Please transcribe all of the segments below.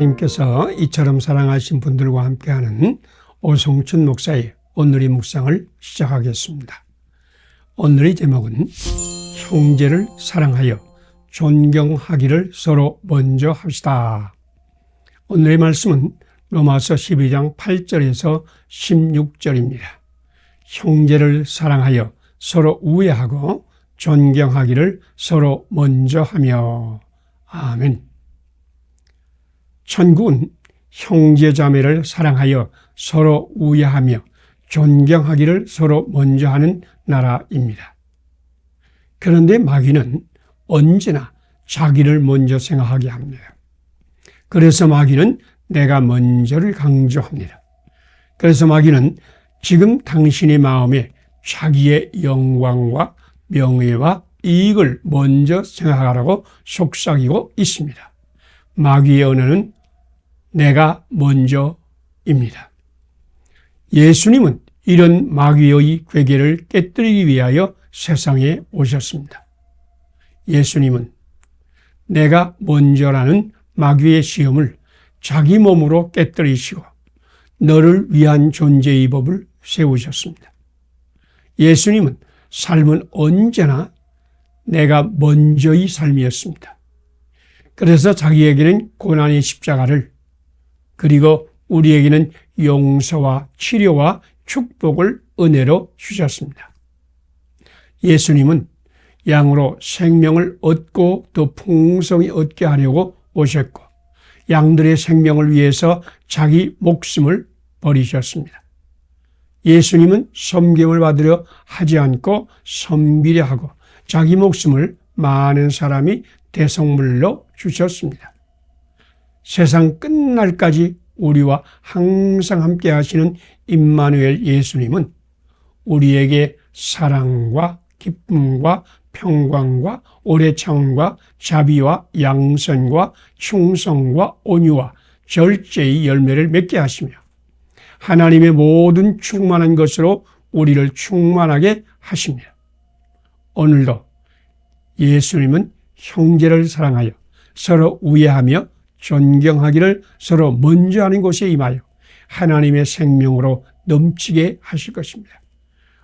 하나님께서 이처럼 사랑하신 분들과 함께하는 오성춘 목사의 오늘의 묵상을 시작하겠습니다. 오늘의 제목은 형제를 사랑하여 존경하기를 서로 먼저 합시다. 오늘의 말씀은 로마서 12장 8절에서 16절입니다. 형제를 사랑하여 서로 우애하고 존경하기를 서로 먼저 하며. 아멘. 천국은 형제자매를 사랑하여 서로 우애하며 존경하기를 서로 먼저 하는 나라입니다. 그런데 마귀는 언제나 자기를 먼저 생각하게 합니다. 그래서 마귀는 내가 먼저를 강조합니다. 그래서 마귀는 지금 당신의 마음에 자기의 영광과 명예와 이익을 먼저 생각하라고 속삭이고 있습니다. 마귀의 언어는 내가 먼저입니다. 예수님은 이런 마귀의 괴계를 깨뜨리기 위하여 세상에 오셨습니다. 예수님은 내가 먼저라는 마귀의 시험을 자기 몸으로 깨뜨리시고 너를 위한 존재의 법을 세우셨습니다. 예수님은 삶은 언제나 내가 먼저의 삶이었습니다. 그래서 자기에게는 고난의 십자가를, 그리고 우리에게는 용서와 치료와 축복을 은혜로 주셨습니다. 예수님은 양으로 생명을 얻고 더 풍성히 얻게 하려고 오셨고 양들의 생명을 위해서 자기 목숨을 버리셨습니다. 예수님은 섬김을 받으려 하지 않고 섬기려 하고 자기 목숨을 많은 사람이 대성물로 주셨습니다. 세상 끝날까지 우리와 항상 함께 하시는 임마누엘 예수님은 우리에게 사랑과 기쁨과 평강과 오래 참음과 자비와 양선과 충성과 온유와 절제의 열매를 맺게 하시며 하나님의 모든 충만한 것으로 우리를 충만하게 하십니다. 오늘도 예수님은 형제를 사랑하여 서로 우애하며 존경하기를 서로 먼저 하는 곳에 임하여 하나님의 생명으로 넘치게 하실 것입니다.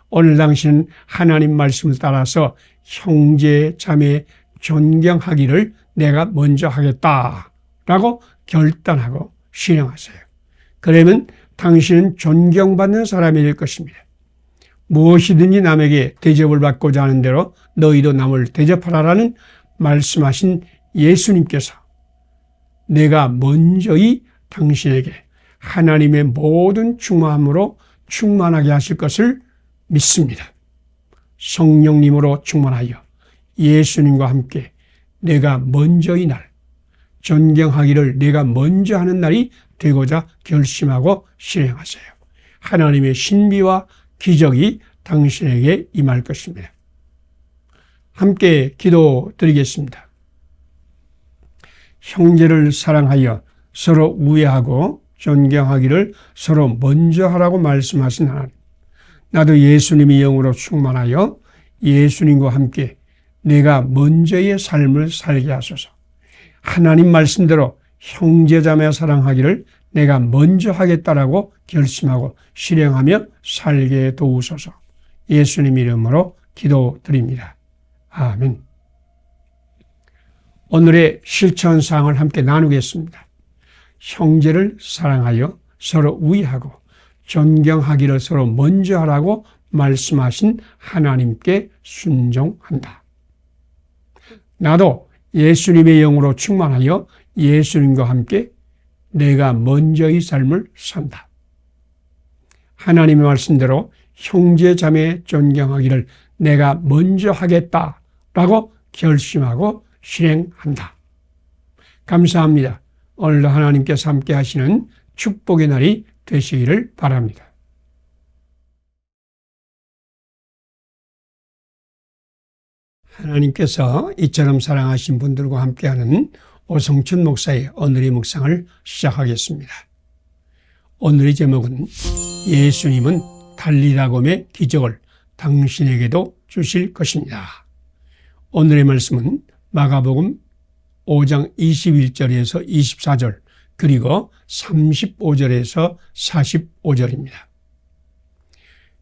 오늘 당신은 하나님 말씀을 따라서 형제, 자매 존경하기를 내가 먼저 하겠다라고 결단하고 실행하세요. 그러면 당신은 존경받는 사람이 될 것입니다. 무엇이든지 남에게 대접을 받고자 하는 대로 너희도 남을 대접하라라는 말씀하신 예수님께서 내가 먼저의 당신에게 하나님의 모든 충만함으로 충만하게 하실 것을 믿습니다. 성령님으로 충만하여 예수님과 함께 내가 먼저의 날, 존경하기를 내가 먼저 하는 날이 되고자 결심하고 실행하세요. 하나님의 신비와 기적이 당신에게 임할 것입니다. 함께 기도드리겠습니다. 형제를 사랑하여 서로 우애하고 존경하기를 서로 먼저 하라고 말씀하신 하나님, 나도 예수님의 영으로 충만하여 예수님과 함께 내가 먼저의 삶을 살게 하소서. 하나님 말씀대로 형제자매 사랑하기를 내가 먼저 하겠다라고 결심하고 실행하며 살게 도우소서. 예수님 이름으로 기도드립니다. 아멘. 오늘의 실천사항을 함께 나누겠습니다. 형제를 사랑하여 서로 우애하고 존경하기를 서로 먼저 하라고 말씀하신 하나님께 순종한다. 나도 예수님의 영으로 충만하여 예수님과 함께 내가 먼저의 삶을 산다. 하나님의 말씀대로 형제 자매 존경하기를 내가 먼저 하겠다라고 결심하고 실행한다. 감사합니다. 오늘도 하나님께서 함께 하시는 축복의 날이 되시기를 바랍니다. 하나님께서 이처럼 사랑하신 분들과 함께하는 오성춘 목사의 오늘의 묵상을 시작하겠습니다. 오늘의 제목은 예수님은 달리다곰의 기적을 당신에게도 주실 것입니다. 오늘의 말씀은 마가복음 5장 21절에서 24절 그리고 35절에서 45절입니다.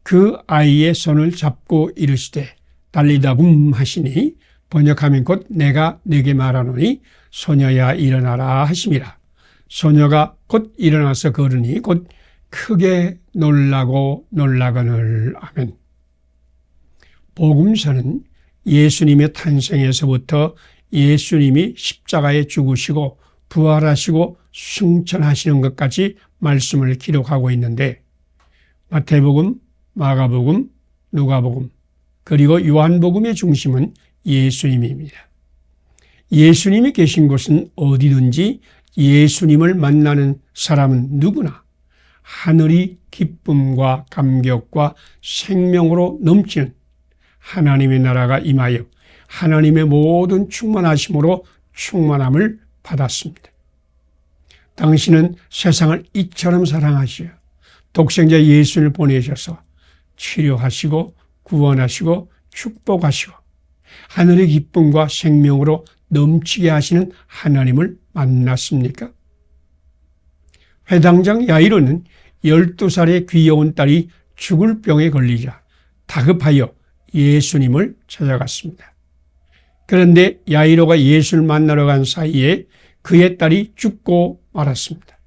그 아이의 손을 잡고 이르시되 달리다굼 하시니 번역하면 곧 내가 네게 말하노니 소녀야 일어나라 하심이라. 소녀가 곧 일어나서 걸으니 곧 크게 놀라고 놀라거늘. 아멘. 복음서는 예수님의 탄생에서부터 예수님이 십자가에 죽으시고 부활하시고 승천하시는 것까지 말씀을 기록하고 있는데 마태복음, 마가복음, 누가복음 그리고 요한복음의 중심은 예수님입니다. 예수님이 계신 곳은 어디든지 예수님을 만나는 사람은 누구나 하늘이 기쁨과 감격과 생명으로 넘치는 하나님의 나라가 임하여 하나님의 모든 충만하심으로 충만함을 받았습니다. 당신은 세상을 이처럼 사랑하시어 독생자 예수를 보내셔서 치료하시고 구원하시고 축복하시고 하늘의 기쁨과 생명으로 넘치게 하시는 하나님을 만났습니까? 회당장 야이로는 12살의 귀여운 딸이 죽을 병에 걸리자 다급하여 예수님을 찾아갔습니다. 그런데 야이로가 예수를 만나러 간 사이에 그의 딸이 죽고 말았습니다.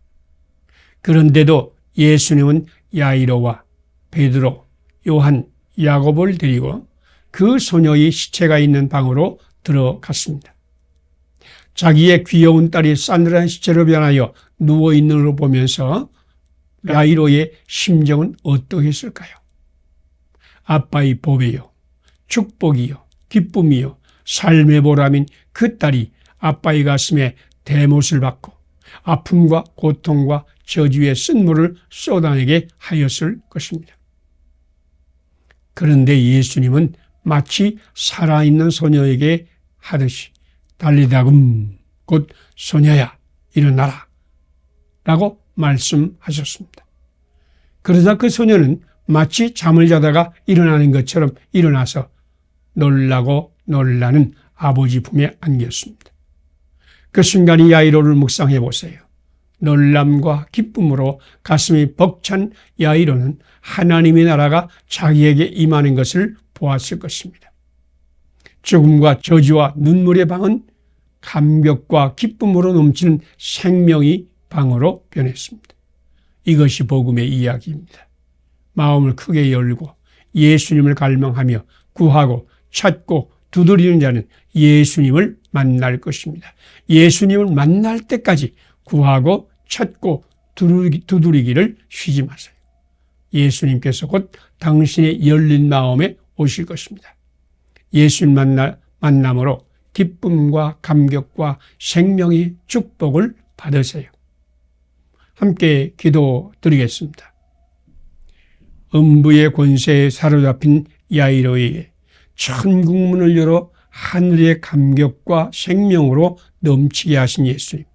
그런데도 예수님은 야이로와 베드로, 요한, 야고보를 데리고 그 소녀의 시체가 있는 방으로 들어갔습니다. 자기의 귀여운 딸이 싸늘한 시체로 변하여 누워있는 걸 보면서 야이로의 심정은 어떠했을까요? 아빠의 복이요, 축복이요, 기쁨이요, 삶의 보람인 그 딸이 아빠의 가슴에 대못을 받고 아픔과 고통과 저주의 쓴물을 쏟아내게 하였을 것입니다. 그런데 예수님은 마치 살아있는 소녀에게 하듯이 달리다굼 곧 소녀야 일어나라 라고 말씀하셨습니다. 그러자 그 소녀는 마치 잠을 자다가 일어나는 것처럼 일어나서 놀라고 놀라는 아버지 품에 안겼습니다. 그 순간이 야이로를 묵상해 보세요. 놀람과 기쁨으로 가슴이 벅찬 야이로는 하나님의 나라가 자기에게 임하는 것을 보았을 것입니다. 죽음과 저주와 눈물의 방은 감격과 기쁨으로 넘치는 생명의 방으로 변했습니다. 이것이 복음의 이야기입니다. 마음을 크게 열고 예수님을 갈망하며 구하고 찾고 두드리는 자는 예수님을 만날 것입니다. 예수님을 만날 때까지 구하고 찾고 두드리기를 쉬지 마세요. 예수님께서 곧 당신의 열린 마음에 오실 것입니다. 예수님 만남으로 기쁨과 감격과 생명의 축복을 받으세요. 함께 기도드리겠습니다. 음부의 권세에 사로잡힌 야이로에게 천국문을 열어 하늘의 감격과 생명으로 넘치게 하신 예수님.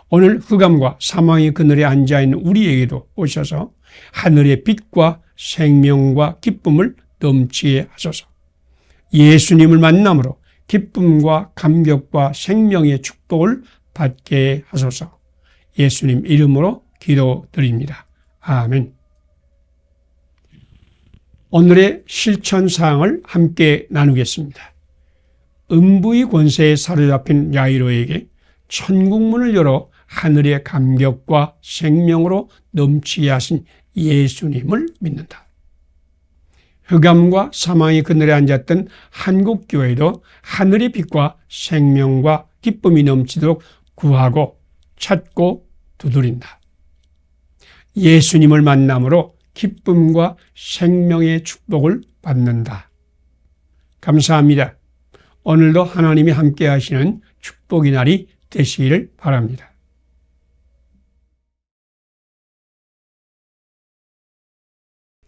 오늘 흑암과 사망의 그늘에 앉아있는 우리에게도 오셔서 하늘의 빛과 생명과 기쁨을 넘치게 하소서. 예수님을 만남으로 기쁨과 감격과 생명의 축복을 받게 하소서. 예수님 이름으로 기도드립니다. 아멘. 오늘의 실천사항을 함께 나누겠습니다. 음부의 권세에 사로잡힌 야이로에게 천국문을 열어 하늘의 감격과 생명으로 넘치게 하신 예수님을 믿는다. 흑암과 사망의 그늘에 앉았던 한국교회도 하늘의 빛과 생명과 기쁨이 넘치도록 구하고 찾고 두드린다. 예수님을 만남으로 기쁨과 생명의 축복을 받는다. 감사합니다. 오늘도 하나님이 함께 하시는 축복의 날이 되시기를 바랍니다.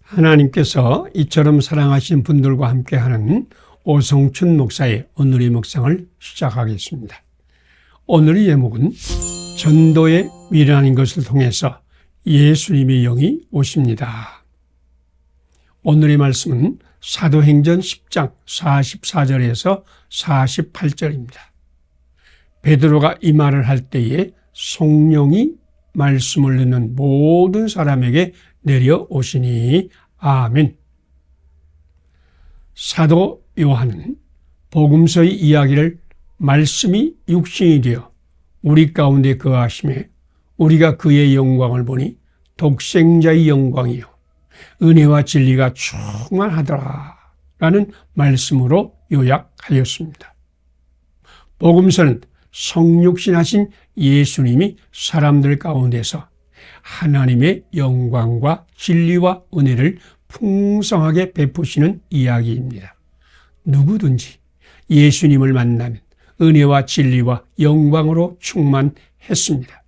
하나님께서 이처럼 사랑하신 분들과 함께하는 오성춘 목사의 오늘의 묵상을 시작하겠습니다. 오늘의 제목은 전도에 미련한 것을 통해서 예수님의 영이 오십니다. 오늘의 말씀은 사도행전 10장 44절에서 48절입니다. 베드로가 이 말을 할 때에 성령이 말씀을 듣는 모든 사람에게 내려오시니. 아멘. 사도 요한은 복음서의 이야기를 말씀이 육신이 되어 우리 가운데 거하심에 우리가 그의 영광을 보니 독생자의 영광이요 은혜와 진리가 충만하더라 라는 말씀으로 요약하였습니다. 복음서는 성육신하신 예수님이 사람들 가운데서 하나님의 영광과 진리와 은혜를 풍성하게 베푸시는 이야기입니다. 누구든지 예수님을 만나면 은혜와 진리와 영광으로 충만했습니다.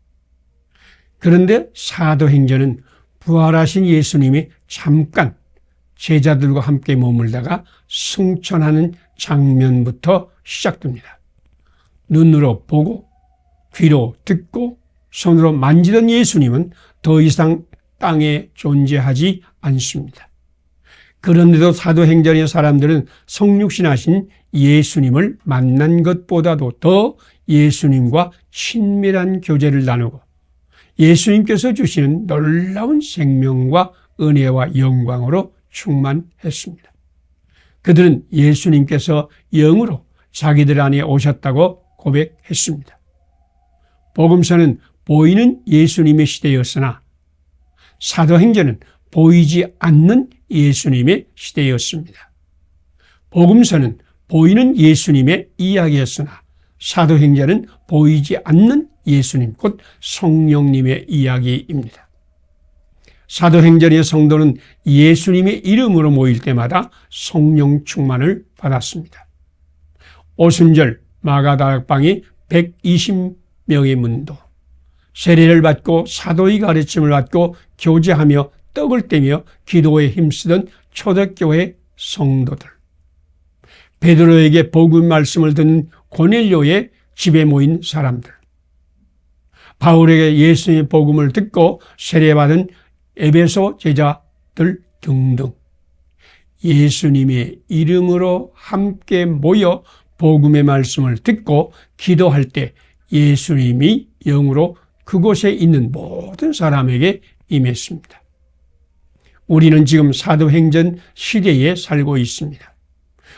그런데 사도행전은 부활하신 예수님이 잠깐 제자들과 함께 머물다가 승천하는 장면부터 시작됩니다. 눈으로 보고 귀로 듣고 손으로 만지던 예수님은 더 이상 땅에 존재하지 않습니다. 그런데도 사도행전의 사람들은 성육신하신 예수님을 만난 것보다도 더 예수님과 친밀한 교제를 나누고 예수님께서 주시는 놀라운 생명과 은혜와 영광으로 충만했습니다. 그들은 예수님께서 영으로 자기들 안에 오셨다고 고백했습니다. 복음서는 보이는 예수님의 시대였으나 사도행전은 보이지 않는 예수님의 시대였습니다. 복음서는 보이는 예수님의 이야기였으나 사도행전은 보이지 않는 예수님, 곧 성령님의 이야기입니다. 사도행전의 성도는 예수님의 이름으로 모일 때마다 성령 충만을 받았습니다. 오순절 마가다락방이 120명의 문도, 세례를 받고 사도의 가르침을 받고 교제하며 떡을 떼며 기도에 힘쓰던 초대교회 성도들, 베드로에게 복음 말씀을 듣는 고넬료의 집에 모인 사람들, 바울에게 예수님의 복음을 듣고 세례받은 에베소 제자들 등등 예수님의 이름으로 함께 모여 복음의 말씀을 듣고 기도할 때 예수님이 영으로 그곳에 있는 모든 사람에게 임했습니다. 우리는 지금 사도행전 시대에 살고 있습니다.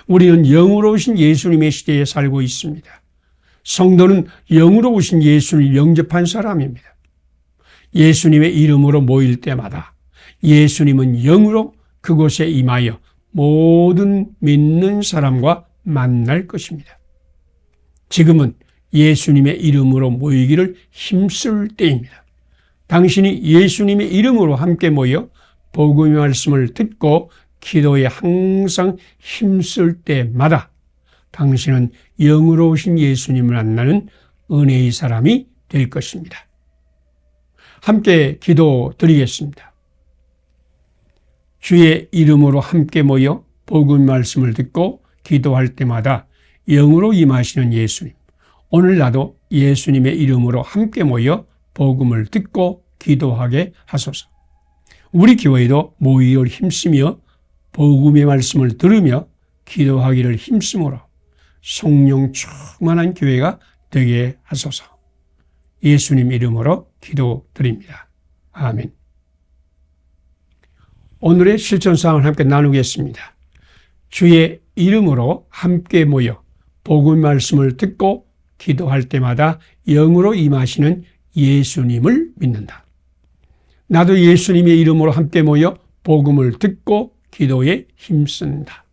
우리는 영으로 오신 예수님의 시대에 살고 있습니다. 성도는 영으로 오신 예수를 영접한 사람입니다. 예수님의 이름으로 모일 때마다 예수님은 영으로 그곳에 임하여 모든 믿는 사람과 만날 것입니다. 지금은 예수님의 이름으로 모이기를 힘쓸 때입니다. 당신이 예수님의 이름으로 함께 모여 복음의 말씀을 듣고 기도에 항상 힘쓸 때마다 당신은 영으로 오신 예수님을 만나는 은혜의 사람이 될 것입니다. 함께 기도 드리겠습니다. 주의 이름으로 함께 모여 복음 말씀을 듣고 기도할 때마다 영으로 임하시는 예수님, 오늘 나도 예수님의 이름으로 함께 모여 복음을 듣고 기도하게 하소서. 우리 교회도 모이를 힘쓰며 복음의 말씀을 들으며 기도하기를 힘쓰므로 성령 충만한 교회가 되게 하소서. 예수님 이름으로 기도드립니다. 아멘. 오늘의 실천사항을 함께 나누겠습니다. 주의 이름으로 함께 모여 복음 말씀을 듣고 기도할 때마다 영으로 임하시는 예수님을 믿는다. 나도 예수님의 이름으로 함께 모여 복음을 듣고 기도에 힘쓴다.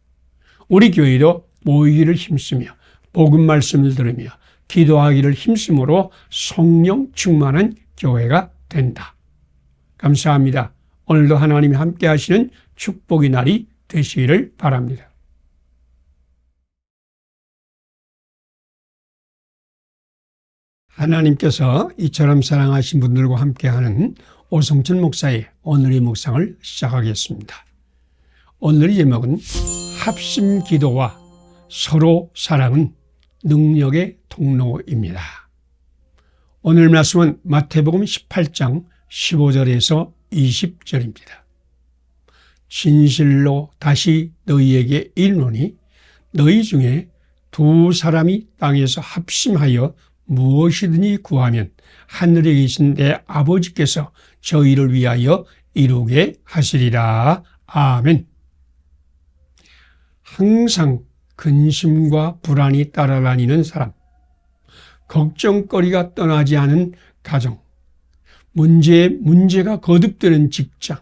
우리 교회도 모이기를 힘쓰며 복음 말씀을 들으며 기도하기를 힘쓰므로 성령 충만한 교회가 된다. 감사합니다. 오늘도 하나님이 함께 하시는 축복의 날이 되시기를 바랍니다. 하나님께서 이처럼 사랑하신 분들과 함께하는 오성천 목사의 오늘의 묵상을 시작하겠습니다. 오늘의 제목은 합심 기도와 서로 사랑은 능력의 통로입니다. 오늘 말씀은 마태복음 18장 15절에서 20절입니다. 진실로 다시 너희에게 이르노니 너희 중에 두 사람이 땅에서 합심하여 무엇이든지 구하면 하늘에 계신 내 아버지께서 저희를 위하여 이루게 하시리라. 아멘. 항상 근심과 불안이 따라다니는 사람, 걱정거리가 떠나지 않은 가정, 문제가 거듭되는 직장,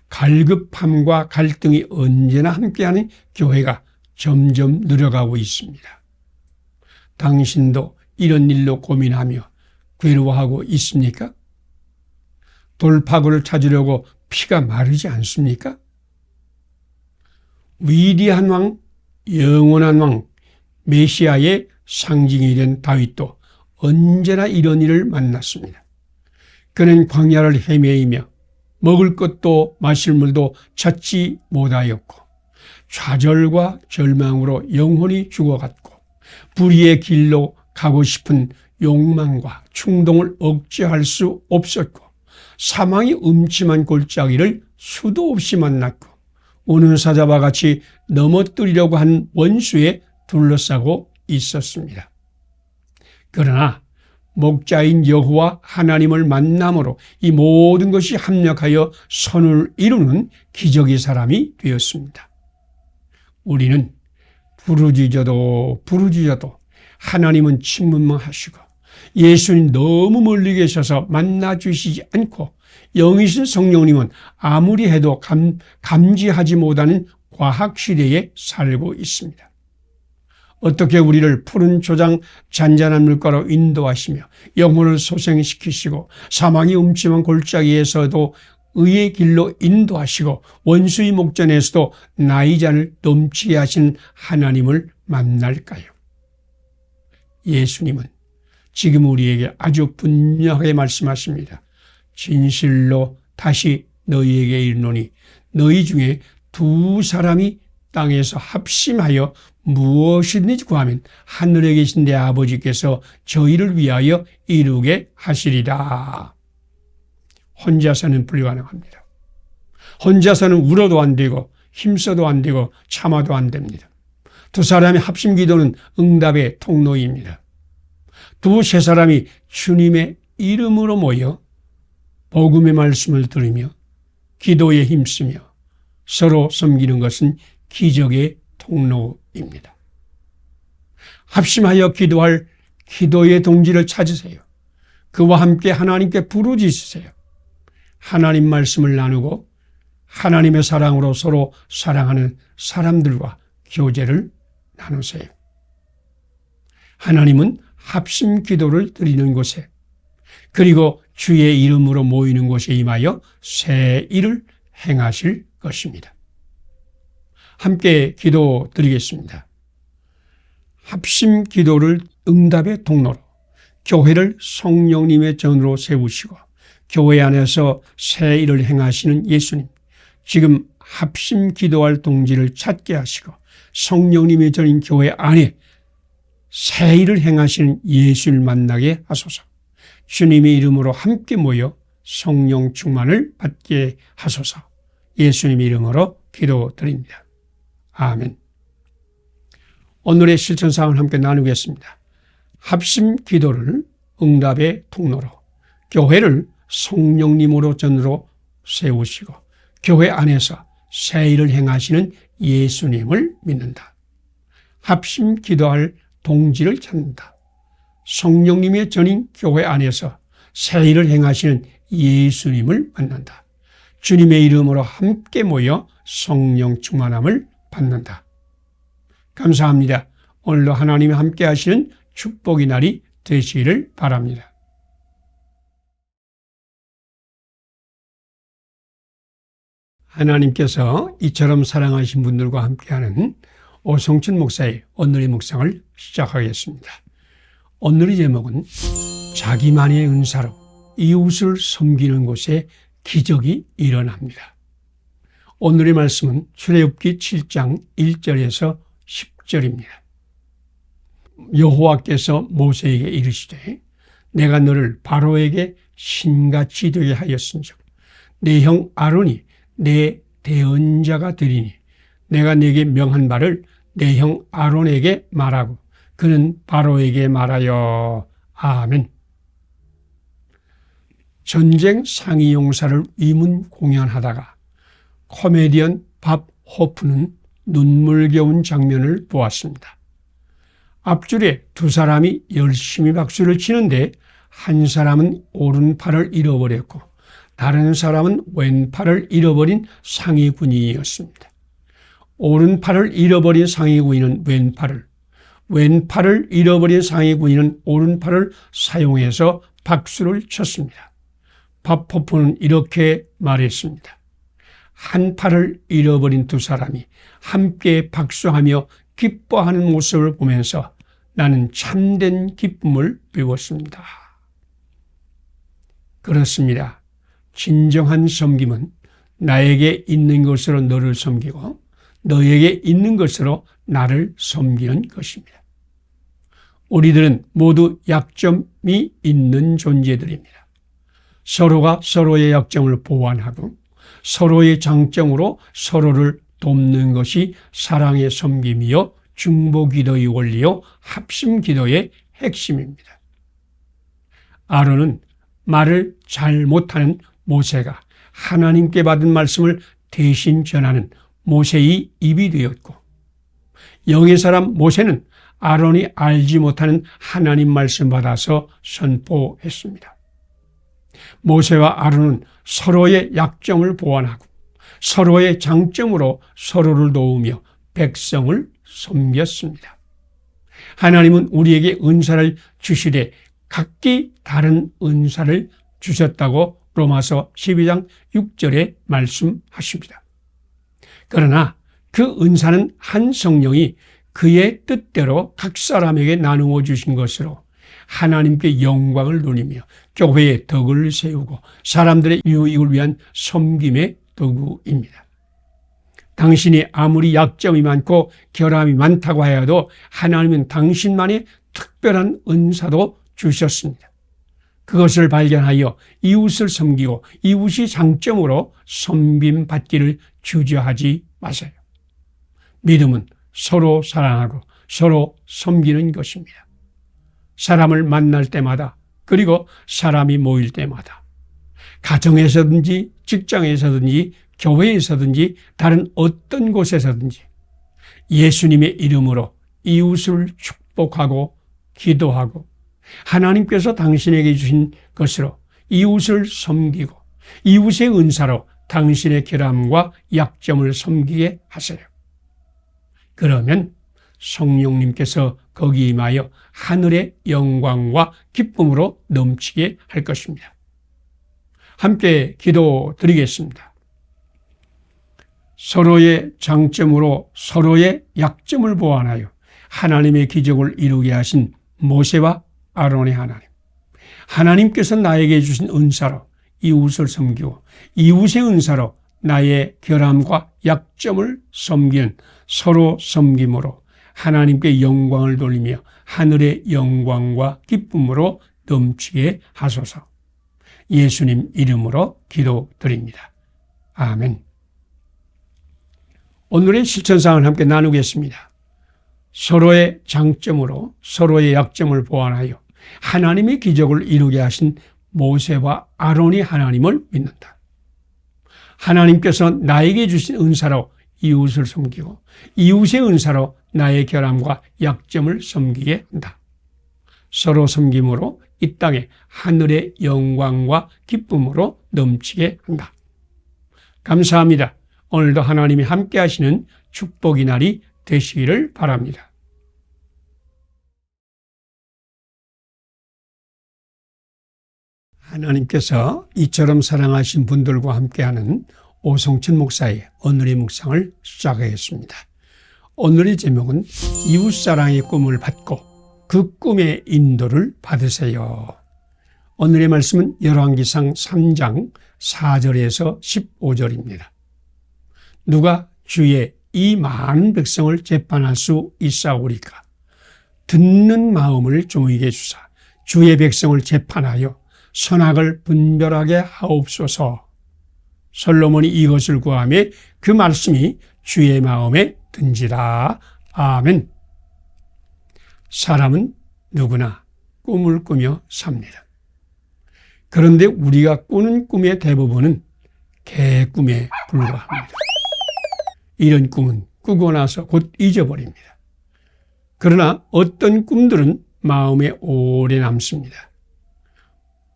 갈급함과 갈등이 언제나 함께하는 교회가 점점 늘어가고 있습니다. 당신도 이런 일로 고민하며 괴로워하고 있습니까? 돌파구를 찾으려고 피가 마르지 않습니까? 위대한 왕, 영원한 왕, 메시아의 상징이 된 다윗도 언제나 이런 일을 만났습니다. 그는 광야를 헤매이며 먹을 것도 마실 물도 찾지 못하였고 좌절과 절망으로 영혼이 죽어갔고 불의의 길로 가고 싶은 욕망과 충동을 억제할 수 없었고 사망이 음침한 골짜기를 수도 없이 만났고 우는 사자와 같이 넘어뜨리려고 한 원수에 둘러싸고 있었습니다. 그러나 목자인 여호와 하나님을 만남으로 이 모든 것이 합력하여 선을 이루는 기적의 사람이 되었습니다. 우리는 부르짖어도 하나님은 침묵만 하시고 예수님 너무 멀리 계셔서 만나주시지 않고 영이신 성령님은 아무리 해도 감지하지 못하는 과학시대에 살고 있습니다. 어떻게 우리를 푸른 초장 잔잔한 물가로 인도하시며 영혼을 소생시키시고 사망이 음침한 골짜기에서도 의의 길로 인도하시고 원수의 목전에서도 나의 잔을 넘치게 하신 하나님을 만날까요? 예수님은 지금 우리에게 아주 분명하게 말씀하십니다. 진실로 다시 너희에게 이르노니 너희 중에 두 사람이 땅에서 합심하여 무엇이든지 구하면 하늘에 계신 내 아버지께서 저희를 위하여 이루게 하시리라. 혼자서는 불가능합니다. 혼자서는 울어도 안 되고 힘써도 안 되고 참아도 안 됩니다. 두 사람의 합심 기도는 응답의 통로입니다. 두세 사람이 주님의 이름으로 모여 복음의 말씀을 들으며 기도에 힘쓰며 서로 섬기는 것은 기적의 통로입니다. 합심하여 기도할 기도의 동지를 찾으세요. 그와 함께 하나님께 부르짖으세요. 하나님 말씀을 나누고 하나님의 사랑으로 서로 사랑하는 사람들과 교제를 나누세요. 하나님은 합심 기도를 드리는 곳에 그리고 주의 이름으로 모이는 곳에 임하여 새 일을 행하실 것입니다. 함께 기도 드리겠습니다. 합심 기도를 응답의 통로로 교회를 성령님의 전으로 세우시고 교회 안에서 새 일을 행하시는 예수님, 지금 합심 기도할 동지를 찾게 하시고 성령님의 전인 교회 안에 새 일을 행하시는 예수를 만나게 하소서. 주님의 이름으로 함께 모여 성령 충만을 받게 하소서. 예수님의 이름으로 기도드립니다. 아멘. 오늘의 실천사항을 함께 나누겠습니다. 합심 기도를 응답의 통로로 교회를 성령님으로 전으로 세우시고 교회 안에서 새 일을 행하시는 예수님을 믿는다. 합심 기도할 동지를 찾는다. 성령님의 전인 교회 안에서 새 일을 행하시는 예수님을 만난다. 주님의 이름으로 함께 모여 성령 충만함을 받는다. 감사합니다. 오늘도 하나님이 함께 하시는 축복의 날이 되시기를 바랍니다. 하나님께서 이처럼 사랑하신 분들과 함께하는 오성춘 목사의 오늘의 묵상을 시작하겠습니다. 오늘의 제목은 자기만의 은사로 이웃을 섬기는 곳에 기적이 일어납니다. 오늘의 말씀은 출애굽기 7장 1절에서 10절입니다. 여호와께서 모세에게 이르시되 내가 너를 바로에게 신같이 되게 하였은즉 내 형 아론이 내 대언자가 되리니 내가 네게 명한 바를 내 형 아론에게 말하고 그는 바로에게 말하여 아멘. 전쟁 상이용사를 위문 공연하다가 코미디언 밥 호프는 눈물겨운 장면을 보았습니다. 앞줄에 두 사람이 열심히 박수를 치는데 한 사람은 오른팔을 잃어버렸고 다른 사람은 왼팔을 잃어버린 상위군인이었습니다. 오른팔을 잃어버린 상위군인은 왼팔을 잃어버린 상위군인은 오른팔을 사용해서 박수를 쳤습니다. 밥 호프는 이렇게 말했습니다. 한 팔을 잃어버린 두 사람이 함께 박수하며 기뻐하는 모습을 보면서 나는 참된 기쁨을 배웠습니다. 그렇습니다. 진정한 섬김은 나에게 있는 것으로 너를 섬기고 너에게 있는 것으로 나를 섬기는 것입니다. 우리들은 모두 약점이 있는 존재들입니다. 서로가 서로의 약점을 보완하고 서로의 장점으로 서로를 돕는 것이 사랑의 섬김이요 중보기도의 원리요 합심기도의 핵심입니다. 아론은 말을 잘 못하는 모세가 하나님께 받은 말씀을 대신 전하는 모세의 입이 되었고 영의 사람 모세는 아론이 알지 못하는 하나님 말씀 받아서 선포했습니다. 모세와 아론은 서로의 약점을 보완하고 서로의 장점으로 서로를 도우며 백성을 섬겼습니다. 하나님은 우리에게 은사를 주시되 각기 다른 은사를 주셨다고 로마서 12장 6절에 말씀하십니다. 그러나 그 은사는 한 성령이 그의 뜻대로 각 사람에게 나누어 주신 것으로 하나님께 영광을 돌리며 교회의 덕을 세우고 사람들의 유익을 위한 섬김의 도구입니다. 당신이 아무리 약점이 많고 결함이 많다고 하여도 하나님은 당신만의 특별한 은사도 주셨습니다. 그것을 발견하여 이웃을 섬기고 이웃이 장점으로 섬김 받기를 주저하지 마세요. 믿음은 서로 사랑하고 서로 섬기는 것입니다. 사람을 만날 때마다 그리고 사람이 모일 때마다 가정에서든지 직장에서든지 교회에서든지 다른 어떤 곳에서든지 예수님의 이름으로 이웃을 축복하고 기도하고 하나님께서 당신에게 주신 것으로 이웃을 섬기고 이웃의 은사로 당신의 결함과 약점을 섬기게 하세요. 그러면 성령님께서 거기 임하여 하늘의 영광과 기쁨으로 넘치게 할 것입니다. 함께 기도드리겠습니다. 서로의 장점으로 서로의 약점을 보완하여 하나님의 기적을 이루게 하신 모세와 아론의 하나님. 하나님께서 나에게 주신 은사로 이웃을 섬기고 이웃의 은사로 나의 결함과 약점을 섬기는 서로 섬김으로 하나님께 영광을 돌리며 하늘의 영광과 기쁨으로 넘치게 하소서. 예수님 이름으로 기도드립니다. 아멘. 오늘의 실천사항을 함께 나누겠습니다. 서로의 장점으로 서로의 약점을 보완하여 하나님의 기적을 이루게 하신 모세와 아론이 하나님을 믿는다. 하나님께서 나에게 주신 은사로 이웃을 섬기고 이웃의 은사로 나의 결함과 약점을 섬기게 한다. 서로 섬김으로 이 땅에 하늘의 영광과 기쁨으로 넘치게 한다. 감사합니다. 오늘도 하나님이 함께 하시는 축복의 날이 되시기를 바랍니다. 하나님께서 이처럼 사랑하신 분들과 함께하는 오성천 목사의 오늘의 묵상을 시작하겠습니다. 오늘의 제목은 이웃사랑의 꿈을 받고 그 꿈의 인도를 받으세요. 오늘의 말씀은 열왕기상 3장 4절에서 15절입니다. 누가 주의 이 많은 백성을 재판할 수 있사오리까? 듣는 마음을 종에게 주사 주의 백성을 재판하여 선악을 분별하게 하옵소서. 솔로몬이 이것을 구하며 그 말씀이 주의 마음에 든지라. 아멘. 사람은 누구나 꿈을 꾸며 삽니다. 그런데 우리가 꾸는 꿈의 대부분은 개꿈에 불과합니다. 이런 꿈은 꾸고 나서 곧 잊어버립니다. 그러나 어떤 꿈들은 마음에 오래 남습니다.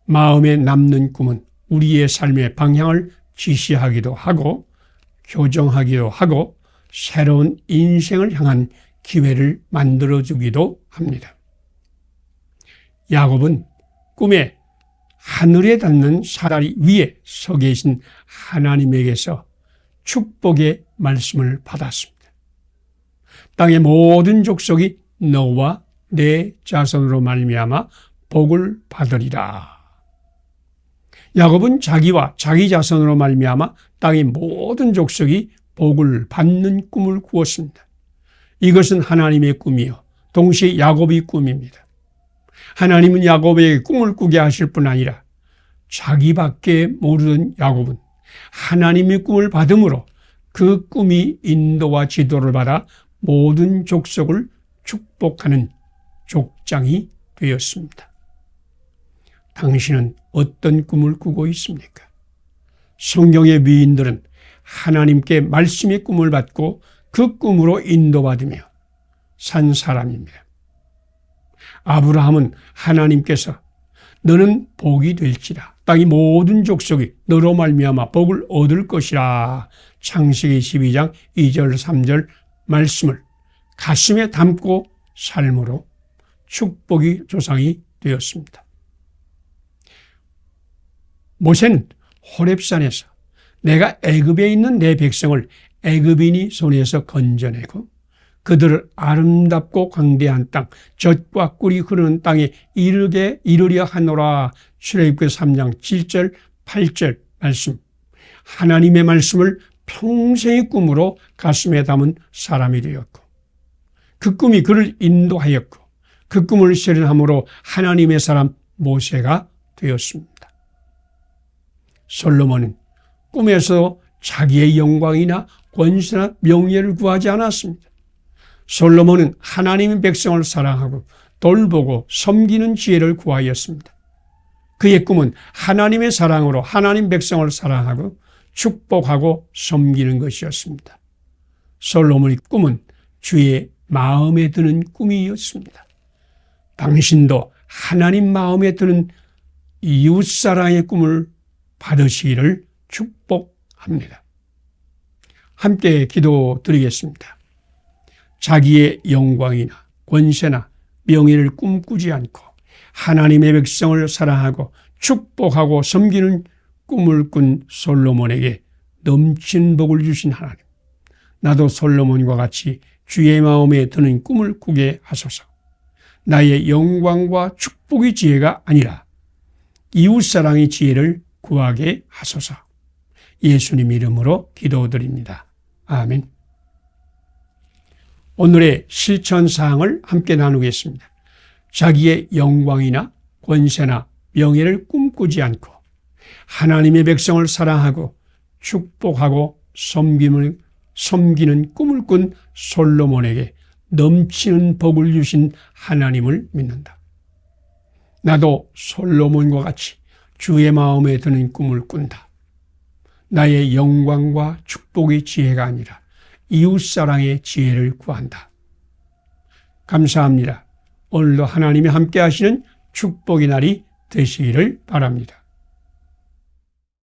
마음에 남는 꿈은 우리의 삶의 방향을 지시하기도 하고 교정하기도 하고 새로운 인생을 향한 기회를 만들어주기도 합니다. 야곱은 꿈에 하늘에 닿는 사다리 위에 서 계신 하나님에게서 축복의 말씀을 받았습니다. 땅의 모든 족속이 너와 내 자손으로 말미암아 복을 받으리라. 야곱은 자기와 자기 자손으로 말미암아 땅의 모든 족속이 복을 받는 꿈을 꾸었습니다. 이것은 하나님의 꿈이요 동시에 야곱의 꿈입니다. 하나님은 야곱에게 꿈을 꾸게 하실 뿐 아니라 자기밖에 모르던 야곱은 하나님의 꿈을 받음으로 그 꿈이 인도와 지도를 받아 모든 족속을 축복하는 족장이 되었습니다. 당신은 어떤 꿈을 꾸고 있습니까? 성경의 위인들은 하나님께 말씀의 꿈을 받고 그 꿈으로 인도받으며 산 사람입니다. 아브라함은 하나님께서 너는 복이 될지라 땅의 모든 족속이 너로 말미암아 복을 얻을 것이라 창세기 12장 2절 3절 말씀을 가슴에 담고 삶으로 축복의 조상이 되었습니다. 모세는 호렙산에서 내가 애굽에 있는 내 백성을 애굽인이 손에서 건져내고 그들을 아름답고 광대한 땅, 젖과 꿀이 흐르는 땅에 이르려 하노라. 출애굽기 3장 7절 8절 말씀. 하나님의 말씀을 평생의 꿈으로 가슴에 담은 사람이 되었고 그 꿈이 그를 인도하였고 그 꿈을 실현함으로 하나님의 사람 모세가 되었습니다. 솔로몬은 꿈에서 자기의 영광이나 권세나 명예를 구하지 않았습니다. 솔로몬은 하나님의 백성을 사랑하고 돌보고 섬기는 지혜를 구하였습니다. 그의 꿈은 하나님의 사랑으로 하나님 백성을 사랑하고 축복하고 섬기는 것이었습니다. 솔로몬의 꿈은 주의 마음에 드는 꿈이었습니다. 당신도 하나님 마음에 드는 이웃사랑의 꿈을 받으시기를 축복합니다. 함께 기도드리겠습니다. 자기의 영광이나 권세나 명예를 꿈꾸지 않고 하나님의 백성을 사랑하고 축복하고 섬기는 꿈을 꾼 솔로몬에게 넘친 복을 주신 하나님, 나도 솔로몬과 같이 주의 마음에 드는 꿈을 꾸게 하소서. 나의 영광과 축복의 지혜가 아니라 이웃사랑의 지혜를 구하게 하소서. 예수님 이름으로 기도드립니다. 아멘. 오늘의 실천사항을 함께 나누겠습니다. 자기의 영광이나 권세나 명예를 꿈꾸지 않고 하나님의 백성을 사랑하고 축복하고 섬기는 꿈을 꾼 솔로몬에게 넘치는 복을 주신 하나님을 믿는다. 나도 솔로몬과 같이 주의 마음에 드는 꿈을 꾼다. 나의 영광과 축복의 지혜가 아니라 이웃사랑의 지혜를 구한다. 감사합니다. 오늘도 하나님이 함께 하시는 축복의 날이 되시기를 바랍니다.